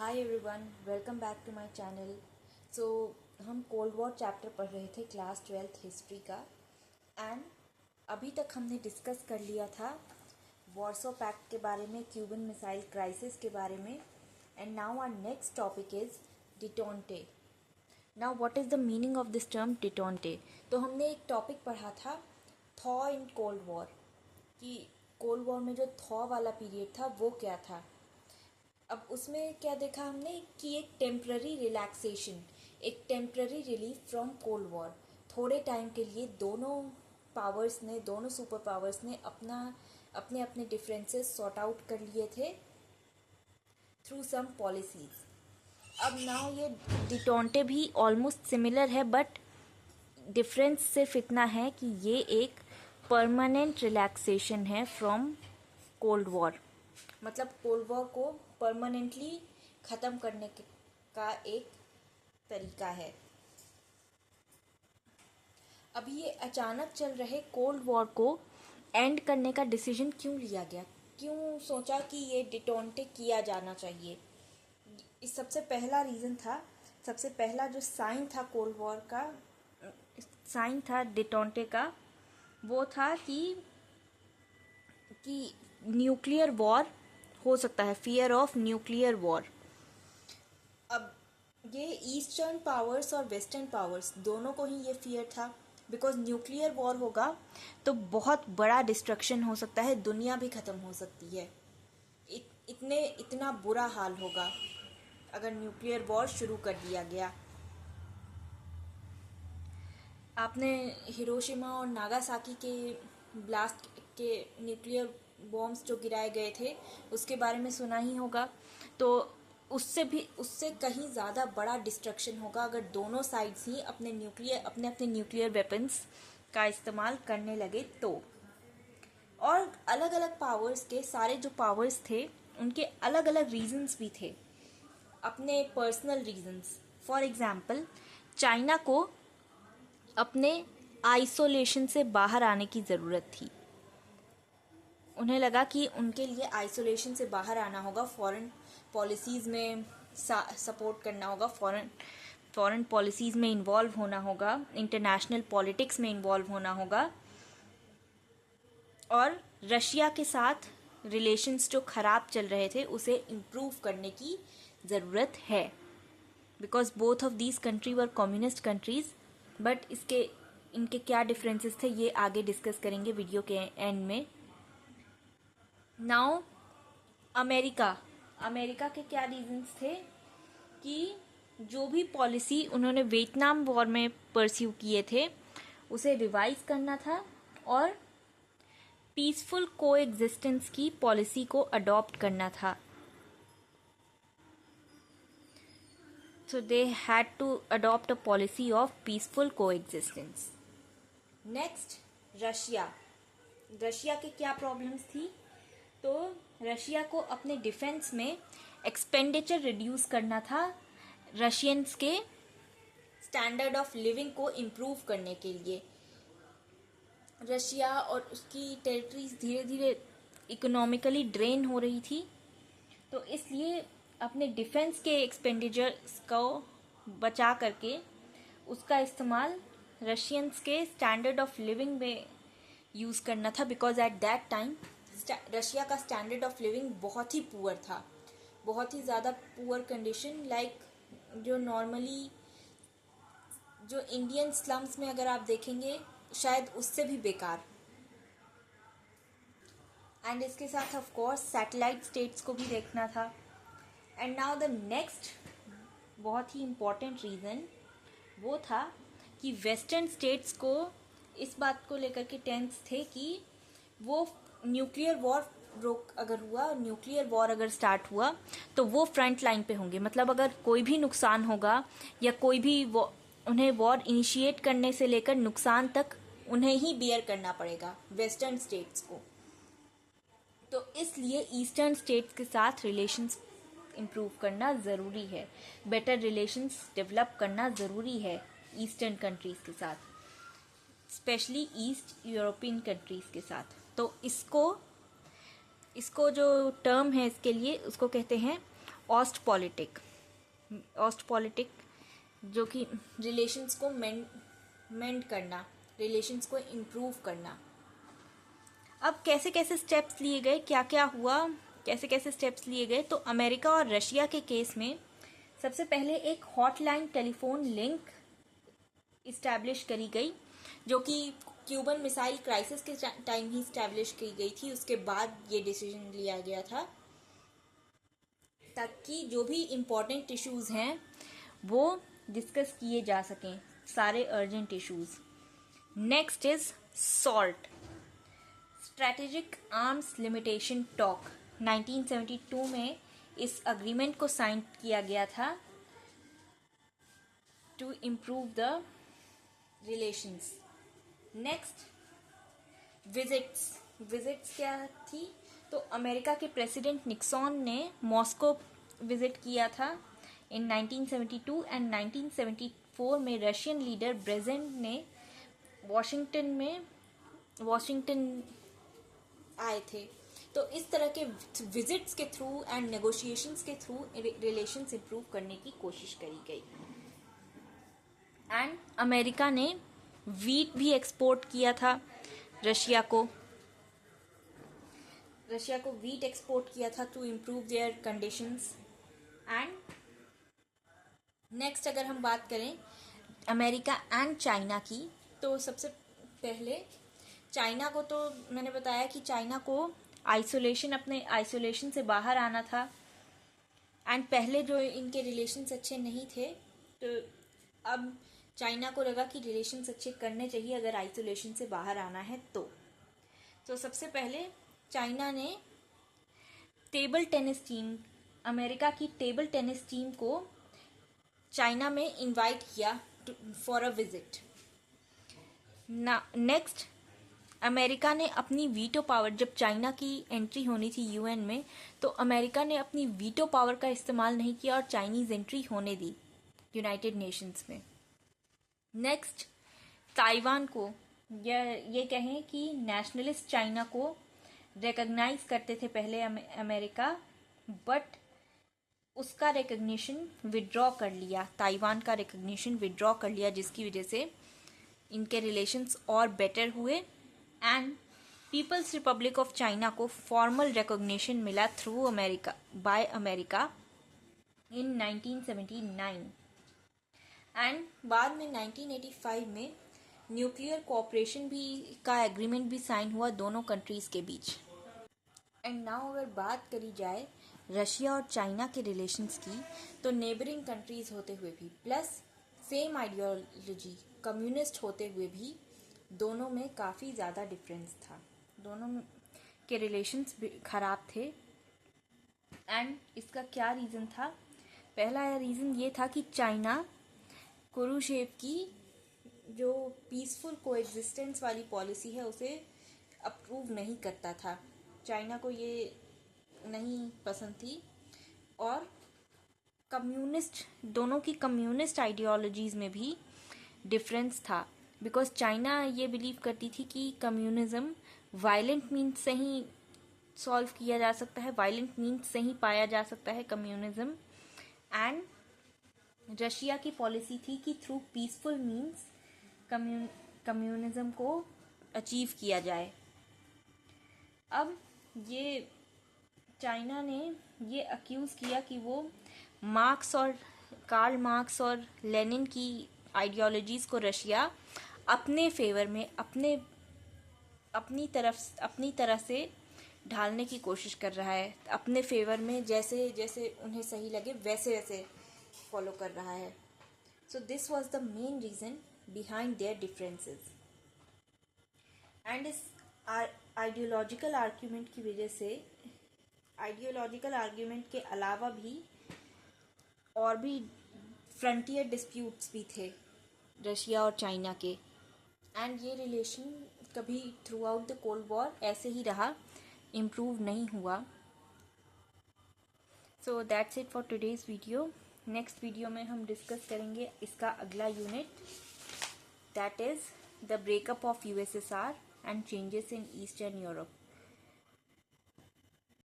Hi everyone, welcome back to my channel. So हम cold war chapter पढ़ रहे थे क्लास 12th हिस्ट्री का। एंड अभी तक हमने डिस्कस कर लिया था वॉर्सो पैक्ट के बारे में, क्यूबन मिसाइल क्राइसिस के बारे में। And now our next topic is detente. Now what is the meaning of this term detente? तो हमने एक टॉपिक पढ़ा था थॉ इन कोल्ड वॉर, कि कोल्ड वॉर में जो थॉ वाला पीरियड था वो क्या था। अब उसमें क्या देखा हमने कि एक टेम्प्ररी रिलैक्सेशन, एक temporary relief from cold war. थोड़े टाइम के लिए दोनों सुपर पावर्स ने अपने अपने डिफरेंसेस सॉर्ट आउट कर लिए थे थ्रू सम पॉलिसीज। अब नाउ ये डिटोंटे भी ऑलमोस्ट सिमिलर है, बट डिफरेंस सिर्फ इतना है कि ये एक परमानेंट रिलैक्सेशन है फ्रॉम कोल्ड वॉर। मतलब कोल्ड वॉर को परमानेंटली ख़त्म करने का एक तरीका है। अभी ये अचानक चल रहे कोल्ड वॉर को एंड करने का डिसीजन क्यों लिया गया, क्यों सोचा कि ये डिटोंटे किया जाना चाहिए? इस सबसे पहला रीज़न था, सबसे पहला जो साइन था कोल्ड वॉर का, साइन था डिटोंटे का, वो था कि न्यूक्लियर वॉर हो सकता है, फियर ऑफ न्यूक्लियर वॉर। अब ये ईस्टर्न पावर्स और वेस्टर्न पावर्स दोनों को ही ये फियर था, बिकॉज न्यूक्लियर वॉर होगा तो बहुत बड़ा डिस्ट्रक्शन हो सकता है, दुनिया भी ख़त्म हो सकती है। इतना बुरा हाल होगा अगर न्यूक्लियर वॉर शुरू कर दिया गया। आपने हिरोशिमा और नागासाकी के ब्लास्ट के न्यूक्लियर बॉम्ब्स जो गिराए गए थे उसके बारे में सुना ही होगा। तो उससे कहीं ज़्यादा बड़ा डिस्ट्रक्शन होगा अगर दोनों साइड्स ही अपने अपने न्यूक्लियर वेपन्स का इस्तेमाल करने लगे तो। और अलग अलग पावर्स के सारे जो पावर्स थे उनके अलग अलग रीजंस भी थे, अपने personal reasons. For example, China को अपने आइसोलेशन से बाहर आने की ज़रूरत थी। उन्हें लगा कि उनके लिए आइसोलेशन से बाहर आना होगा, फॉरेन पॉलिसीज़ में सपोर्ट करना होगा, फॉरेन पॉलिसीज़ में इन्वॉल्व होना होगा, इंटरनेशनल पॉलिटिक्स में इन्वॉल्व होना होगा, और रशिया के साथ रिलेशंस जो ख़राब चल रहे थे उसे इम्प्रूव करने की ज़रूरत है, because both of these country were communist countries. But इनके क्या डिफरेंसेस थे ये आगे डिस्कस करेंगे वीडियो के एंड में। नाउ अमेरिका के क्या रीजंस थे कि जो भी पॉलिसी उन्होंने वियतनाम वॉर में परस्यू किए थे उसे रिवाइज करना था और पीसफुल कोएग्जिस्टेंस की पॉलिसी को अडॉप्ट करना था। So they had to adopt a policy of peaceful coexistence. Next, Russia के क्या प्रॉब्लम्स थी? तो रशिया को अपने डिफेंस में एक्सपेंडिचर रिड्यूस करना था, रशियंस के स्टैंडर्ड ऑफ लिविंग को इम्प्रूव करने के लिए। रशिया और उसकी टेरिटरीज धीरे धीरे इकोनॉमिकली ड्रेन हो रही थी, तो इसलिए अपने डिफेंस के एक्सपेंडिचर्स को बचा करके उसका इस्तेमाल रशियंस के स्टैंडर्ड ऑफ लिविंग में यूज़ करना था, because at that time Russia का स्टैंडर्ड ऑफ लिविंग बहुत ही पुअर था, बहुत ही ज़्यादा पुअर कंडीशन, लाइक जो नॉर्मली जो इंडियन स्लम्स में अगर आप देखेंगे शायद उससे भी बेकार। एंड इसके साथ ऑफ कोर्स सैटेलाइट स्टेट्स को भी देखना था। एंड नाउ द नेक्स्ट बहुत ही इम्पॉर्टेंट रीज़न वो था कि वेस्टर्न स्टेट्स को इस बात को लेकर के टेंस थे कि वो न्यूक्लियर वॉर अगर स्टार्ट हुआ तो वो फ्रंट लाइन पे होंगे। मतलब अगर कोई भी नुकसान होगा या कोई भी उन्हें वॉर इनिशिएट करने से लेकर नुकसान तक उन्हें ही बियर करना पड़ेगा, वेस्टर्न स्टेट्स को। तो इसलिए ईस्टर्न स्टेट्स के साथ रिलेशंस इम्प्रूव करना ज़रूरी है, बेटर रिलेशंस डेवलप करना ज़रूरी है ईस्टर्न कंट्रीज़ के साथ, स्पेशली ईस्ट यूरोपियन कंट्रीज़ के साथ। तो इसको जो टर्म है इसके लिए उसको कहते हैं ऑस्टपॉलिटिक जो कि रिलेशंस को मेंड करना, रिलेशंस को इम्प्रूव करना। अब कैसे कैसे स्टेप्स लिए गए, क्या क्या हुआ, कैसे कैसे स्टेप्स लिए गए, तो अमेरिका और रशिया के केस में सबसे पहले एक हॉटलाइन टेलीफोन लिंक इस्टेब्लिश करी गई, जो कि क्यूबन मिसाइल क्राइसिस के टाइम ही इस्टेब्लिश की गई थी। उसके बाद ये डिसीजन लिया गया था ताकि जो भी इम्पोर्टेंट इश्यूज हैं वो डिस्कस किए जा सकें, सारे urgent issues. Next is SALT, strategic arms limitation talk. 1972 में इस अग्रीमेंट को साइन किया गया था to improve the relations. Next visits क्या थी, तो अमेरिका के प्रेसिडेंट निक्सॉन ने मॉस्को विजिट किया था इन 1972 एंड 1974 में रशियन लीडर ब्रेजेनेव ने वॉशिंगटन आए थे। तो इस तरह के विजिट्स के थ्रू एंड नेगोशिएशंस के थ्रू रिलेशंस इंप्रूव करने की कोशिश करी गई। एंड अमेरिका ने वीट भी एक्सपोर्ट किया था रशिया को वीट एक्सपोर्ट किया था to improve their conditions. And next अगर हम बात करें अमेरिका एंड चाइना की, तो सबसे पहले चाइना को, तो मैंने बताया कि चाइना को अपने आइसोलेशन से बाहर आना था। एंड पहले जो इनके रिलेशंस अच्छे नहीं थे, तो अब चाइना को लगा कि रिलेशंस अच्छे करने चाहिए अगर आइसोलेशन से बाहर आना है तो सबसे पहले चाइना ने अमेरिका की टेबल टेनिस टीम को चाइना में इनवाइट किया for a visit. Next, America ने अपनी वीटो पावर, जब चाइना की एंट्री होनी थी यूएन में, तो अमेरिका ने अपनी वीटो पावर का इस्तेमाल नहीं किया और चाइनीज एंट्री होने दी यूनाइटेड नेशंस में। नेक्स्ट, ताइवान को, ये कहें कि नेशनलिस्ट चाइना को रिकॉग्नाइज करते थे पहले अमेरिका, बट उसका रिकॉग्निशन विड्रॉ कर लिया, ताइवान का रिकॉग्निशन विड्रॉ कर लिया, जिसकी वजह से इनके रिलेशंस और बेटर हुए। And People's Republic of China को फॉर्मल रिकॉग्निशन मिला through America by America in 1979। And बाद में 1985 में न्यूक्लियर कोऑपरेशन का एग्रीमेंट भी साइन हुआ दोनों कंट्रीज के बीच। एंड नाउ अगर बात करी जाए रशिया और चाइना के रिलेशंस की, तो नेबरिंग कंट्रीज होते हुए भी प्लस सेम आइडियोलॉजी कम्युनिस्ट होते हुए भी दोनों में काफ़ी ज़्यादा डिफरेंस था, दोनों के रिलेशंस ख़राब थे। एंड इसका क्या रीज़न था? पहला रीज़न ये था कि चाइना कुरुशेव की जो पीसफुल कोएग्जिस्टेंस वाली पॉलिसी है उसे अप्रूव नहीं करता था, चाइना को ये नहीं पसंद थी। और दोनों की कम्युनिस्ट आइडियोलॉजीज़ में भी डिफरेंस था, बिकॉज चाइना ये बिलीव करती थी कि कम्युनिज्म वायलेंट मीन्स से ही सॉल्व किया जा सकता है, वायलेंट मीन्स से ही पाया जा सकता है कम्युनिज्म। एंड रशिया की पॉलिसी थी कि थ्रू पीसफुल मीन्स कम्युनिज्म को अचीव किया जाए। अब ये चाइना ने ये अक्यूज़ किया कि वो कार्ल मार्क्स और लेनिन की आइडियोलॉजीज़ को रशिया अपने फेवर में अपनी तरह से ढालने की कोशिश कर रहा है, अपने फेवर में जैसे जैसे उन्हें सही लगे वैसे वैसे फॉलो कर रहा है। So this was the main reason behind there differences. And इस आइडियोलॉजिकल आर्ग्यूमेंट की वजह से, आइडियोलॉजिकल आर्ग्यूमेंट के अलावा भी और भी फ्रंटियर डिस्प्यूट्स भी थे रशिया और चाइना के। एंड ये रिलेशन कभी through out the cold war ऐसे ही रहा, इम्प्रूव नहीं हुआ। So that's it for today's video. Next video में हम डिस्कस करेंगे इसका अगला unit, that is the breakup of USSR and changes in eastern Europe.